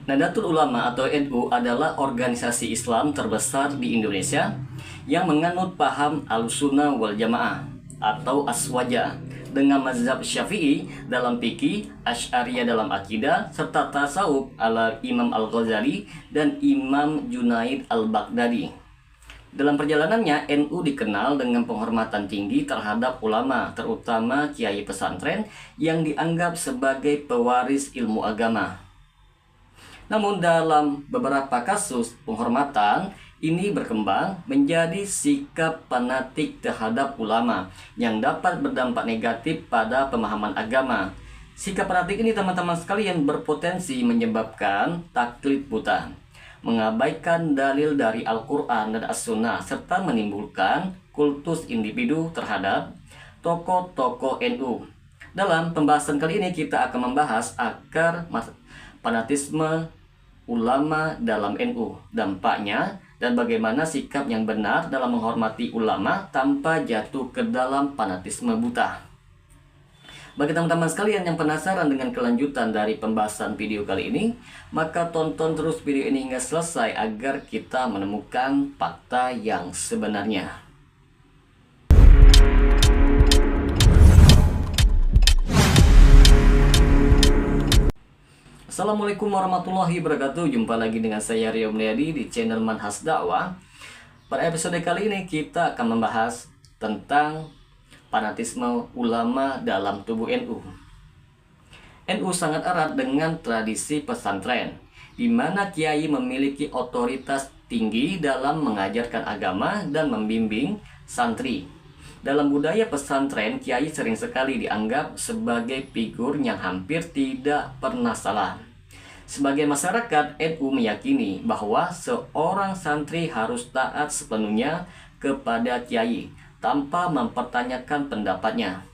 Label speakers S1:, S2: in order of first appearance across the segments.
S1: Nahdlatul Ulama atau NU adalah organisasi Islam terbesar di Indonesia yang menganut paham Ahlussunnah wal Jamaah atau Aswaja dengan mazhab Syafi'i dalam fikih, Asy'ariyah dalam akidah, serta tasawuf ala Imam Al-Ghazali dan Imam Junaid Al-Baghdadi. Dalam perjalanannya, NU dikenal dengan penghormatan tinggi terhadap ulama, terutama kiai pesantren yang dianggap sebagai pewaris ilmu agama. Namun dalam beberapa kasus penghormatan ini berkembang menjadi sikap fanatik terhadap ulama yang dapat berdampak negatif pada pemahaman agama. Sikap fanatik ini teman-teman sekalian berpotensi menyebabkan taklid buta, mengabaikan dalil dari Al-Quran dan As-Sunnah, serta menimbulkan kultus individu terhadap tokoh-tokoh NU. Dalam pembahasan kali ini kita akan membahas akar fanatisme ulama dalam NU, dampaknya, dan bagaimana sikap yang benar dalam menghormati ulama tanpa jatuh ke dalam fanatisme buta. Bagi teman-teman sekalian yang penasaran dengan kelanjutan dari pembahasan video kali ini, maka tonton terus video ini hingga selesai agar kita menemukan fakta yang sebenarnya. Assalamualaikum warahmatullahi wabarakatuh. Jumpa lagi dengan saya Rio Mulyadi di channel Manhaj Dakwah. Pada episode kali ini kita akan membahas tentang fanatisme ulama dalam tubuh NU. NU sangat erat dengan tradisi pesantren, di mana kiai memiliki otoritas tinggi dalam mengajarkan agama dan membimbing santri. Dalam budaya pesantren, kiai sering sekali dianggap sebagai figur yang hampir tidak pernah salah. Sebagai masyarakat, NU meyakini bahwa seorang santri harus taat sepenuhnya kepada kiai tanpa mempertanyakan pendapatnya.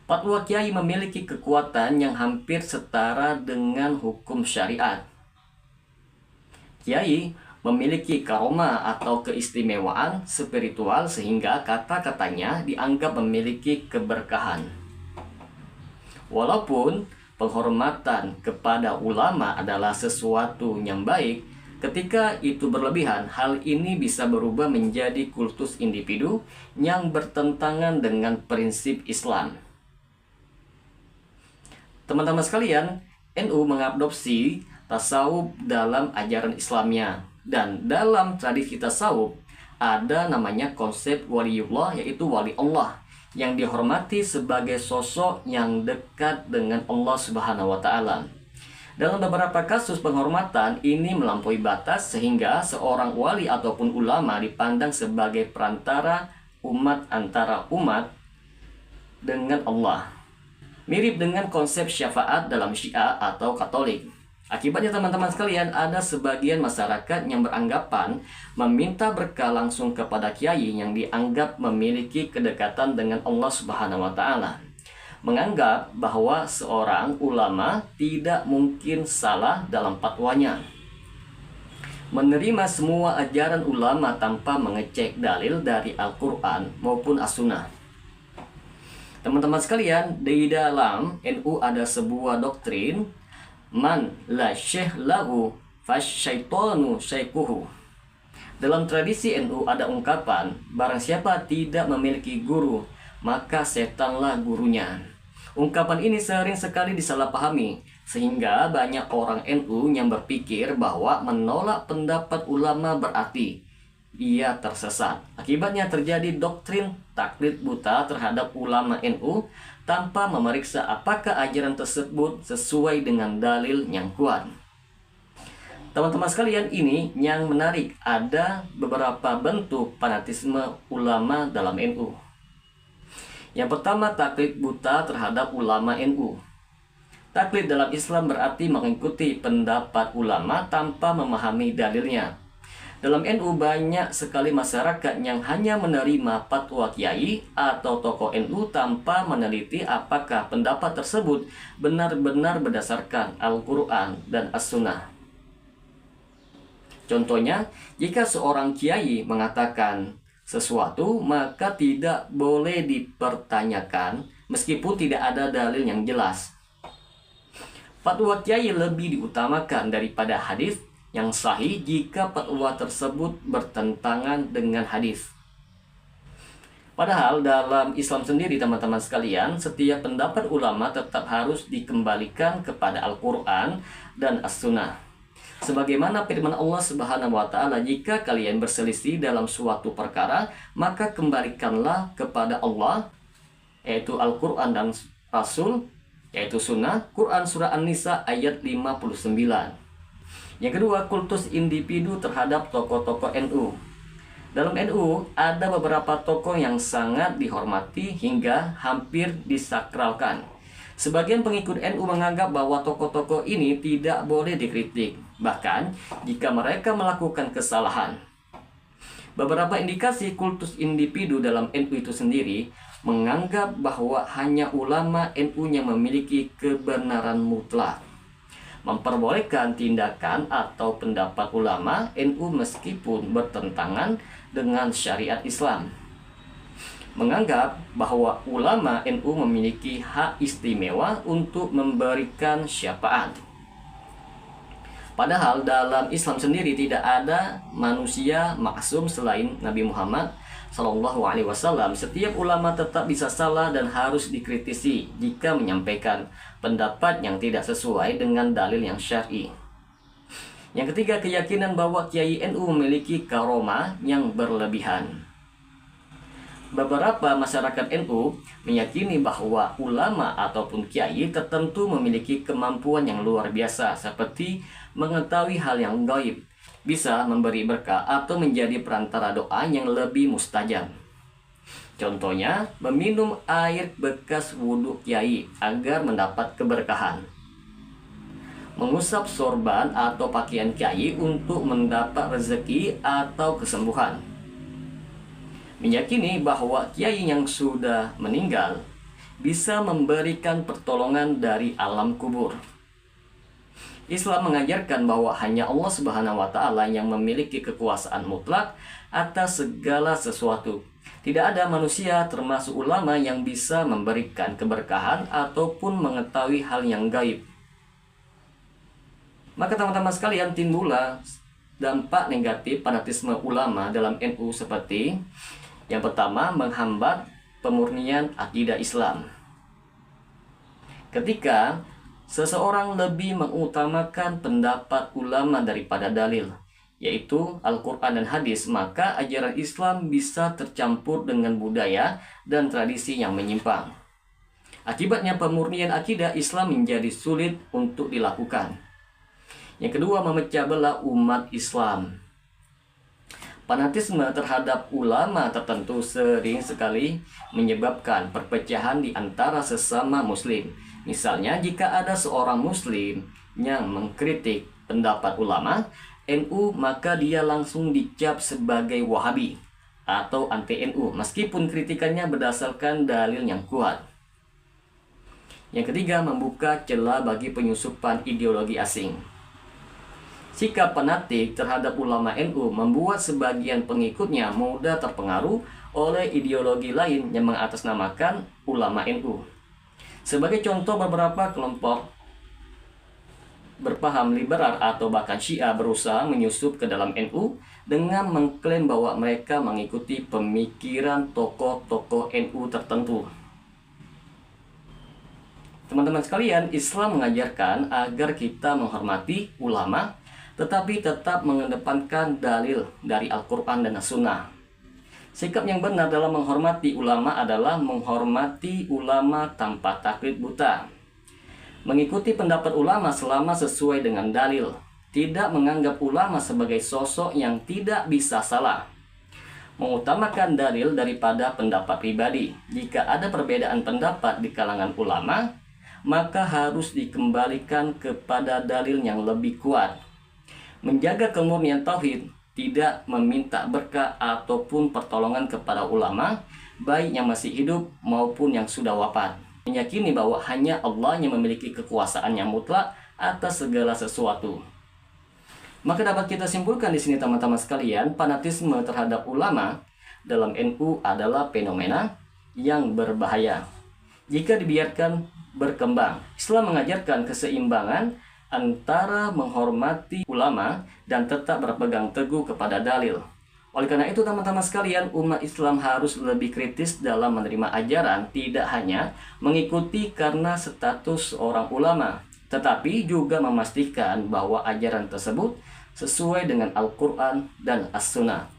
S1: Fatwa kiai memiliki kekuatan yang hampir setara dengan hukum syariat. Kiai memiliki karomah atau keistimewaan spiritual sehingga kata-katanya dianggap memiliki keberkahan. Walaupun penghormatan kepada ulama adalah sesuatu yang baik, ketika itu berlebihan, hal ini bisa berubah menjadi kultus individu yang bertentangan dengan prinsip Islam. Teman-teman sekalian, NU mengadopsi tasawuf dalam ajaran Islamnya. Dan dalam tradisi tasawuf ada namanya konsep waliullah, yaitu wali Allah yang dihormati sebagai sosok yang dekat dengan Allah Subhanahu wa taala. Dalam beberapa kasus penghormatan ini melampaui batas sehingga seorang wali ataupun ulama dipandang sebagai perantara umat antara umat dengan Allah. Mirip dengan konsep syafaat dalam Syiah atau Katolik. Akibatnya teman-teman sekalian, ada sebagian masyarakat yang beranggapan meminta berkah langsung kepada kiai yang dianggap memiliki kedekatan dengan Allah Subhanahu wa taala. Menganggap bahwa seorang ulama tidak mungkin salah dalam fatwanya. Menerima semua ajaran ulama tanpa mengecek dalil dari Al-Quran maupun As-Sunnah. Teman-teman sekalian, di dalam NU ada sebuah doktrin, man la syekh lahu fasyaitonu syaikuhu. Dalam tradisi NU ada ungkapan, barang siapa tidak memiliki guru, maka setanlah gurunya. Ungkapan ini sering sekali disalahpahami, sehingga banyak orang NU yang berpikir bahwa menolak pendapat ulama berarti ia tersesat. Akibatnya terjadi doktrin taklid buta terhadap ulama NU tanpa memeriksa apakah ajaran tersebut sesuai dengan dalil yang kuat. Teman-teman sekalian, ini yang menarik, ada beberapa bentuk fanatisme ulama dalam NU. Yang pertama, taklid buta terhadap ulama NU. Taklid dalam Islam berarti mengikuti pendapat ulama tanpa memahami dalilnya. Dalam NU banyak sekali masyarakat yang hanya menerima fatwa kiai atau tokoh NU tanpa meneliti apakah pendapat tersebut benar-benar berdasarkan Al-Quran dan As-Sunnah. Contohnya, jika seorang kiai mengatakan sesuatu, maka tidak boleh dipertanyakan meskipun tidak ada dalil yang jelas. Fatwa kiai lebih diutamakan daripada hadis yang sahih jika fatwa tersebut bertentangan dengan hadis. Padahal dalam Islam sendiri teman-teman sekalian, setiap pendapat ulama tetap harus dikembalikan kepada Al-Quran dan As-Sunnah. Sebagaimana firman Allah Subhanahu wa Ta'ala, jika kalian berselisih dalam suatu perkara, maka kembalikanlah kepada Allah, yaitu Al-Quran dan Rasul, yaitu Sunnah. Quran Surah An-Nisa ayat 59. Yang kedua, kultus individu terhadap tokoh-tokoh NU. Dalam NU ada beberapa tokoh yang sangat dihormati hingga hampir disakralkan. Sebagian pengikut NU menganggap bahwa tokoh-tokoh ini tidak boleh dikritik, bahkan jika mereka melakukan kesalahan. Beberapa indikasi kultus individu dalam NU itu sendiri menganggap bahwa hanya ulama NU yang memiliki kebenaran mutlak, memperbolehkan tindakan atau pendapat ulama NU meskipun bertentangan dengan syariat Islam, menganggap bahwa ulama NU memiliki hak istimewa untuk memberikan syafaat. Padahal dalam Islam sendiri tidak ada manusia maksum selain Nabi Muhammad SAW. Setiap ulama tetap bisa salah dan harus dikritisi jika menyampaikan pendapat yang tidak sesuai dengan dalil yang syar'i. Yang ketiga, keyakinan bahwa kiai NU memiliki karomah yang berlebihan. Beberapa masyarakat NU meyakini bahwa ulama ataupun kiai tertentu memiliki kemampuan yang luar biasa, seperti mengetahui hal yang gaib, bisa memberi berkah atau menjadi perantara doa yang lebih mustajab. Contohnya, meminum air bekas wudhu kiai agar mendapat keberkahan, mengusap sorban atau pakaian kiai untuk mendapat rezeki atau kesembuhan, meyakini bahwa kiai yang sudah meninggal bisa memberikan pertolongan dari alam kubur. Islam mengajarkan bahwa hanya Allah Subhanahu wa Ta'ala yang memiliki kekuasaan mutlak atas segala sesuatu. Tidak ada manusia termasuk ulama yang bisa memberikan keberkahan ataupun mengetahui hal yang gaib. Maka teman-teman sekalian, timbullah dampak negatif fanatisme ulama dalam NU seperti yang pertama, menghambat pemurnian akidah Islam. Ketika seseorang lebih mengutamakan pendapat ulama daripada dalil, yaitu Al-Quran dan hadis, maka ajaran Islam bisa tercampur dengan budaya dan tradisi yang menyimpang. Akibatnya pemurnian akidah Islam menjadi sulit untuk dilakukan. Yang kedua, memecah belah umat Islam. Fanatisme terhadap ulama tertentu sering sekali menyebabkan perpecahan di antara sesama muslim. Misalnya, jika ada seorang muslim yang mengkritik pendapat ulama NU, maka dia langsung dicap sebagai Wahabi atau anti NU, meskipun kritikannya berdasarkan dalil yang kuat. Yang ketiga, membuka celah bagi penyusupan ideologi asing. Sikap fanatik terhadap ulama NU membuat sebagian pengikutnya mudah terpengaruh oleh ideologi lain yang mengatasnamakan ulama NU. Sebagai contoh, beberapa kelompok berpaham liberal atau bahkan Syiah berusaha menyusup ke dalam NU dengan mengklaim bahwa mereka mengikuti pemikiran tokoh-tokoh NU tertentu. Teman-teman sekalian, Islam mengajarkan agar kita menghormati ulama, tetapi tetap mengedepankan dalil dari Al-Quran dan As-Sunnah. Sikap yang benar dalam menghormati ulama adalah menghormati ulama tanpa taklid buta, mengikuti pendapat ulama selama sesuai dengan dalil, tidak menganggap ulama sebagai sosok yang tidak bisa salah, mengutamakan dalil daripada pendapat pribadi. Jika ada perbedaan pendapat di kalangan ulama, maka harus dikembalikan kepada dalil yang lebih kuat. Menjaga kemurnian tauhid, tidak meminta berkah ataupun pertolongan kepada ulama, baik yang masih hidup maupun yang sudah wafat. Meyakini bahwa hanya Allah yang memiliki kekuasaan yang mutlak atas segala sesuatu. Maka dapat kita simpulkan di sini teman-teman sekalian, fanatisme terhadap ulama dalam NU adalah fenomena yang berbahaya, jika dibiarkan berkembang. Islam mengajarkan keseimbangan antara menghormati ulama dan tetap berpegang teguh kepada dalil. Oleh karena itu teman-teman sekalian, umat Islam harus lebih kritis dalam menerima ajaran, tidak hanya mengikuti karena status seorang ulama, tetapi juga memastikan bahwa ajaran tersebut sesuai dengan Al-Quran dan As-Sunnah.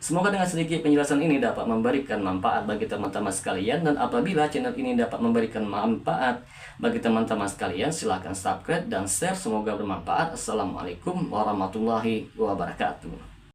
S1: Semoga dengan sedikit penjelasan ini dapat memberikan manfaat bagi teman-teman sekalian, dan apabila channel ini dapat memberikan manfaat bagi teman-teman sekalian, silahkan subscribe dan share. Semoga bermanfaat. Assalamualaikum warahmatullahi wabarakatuh.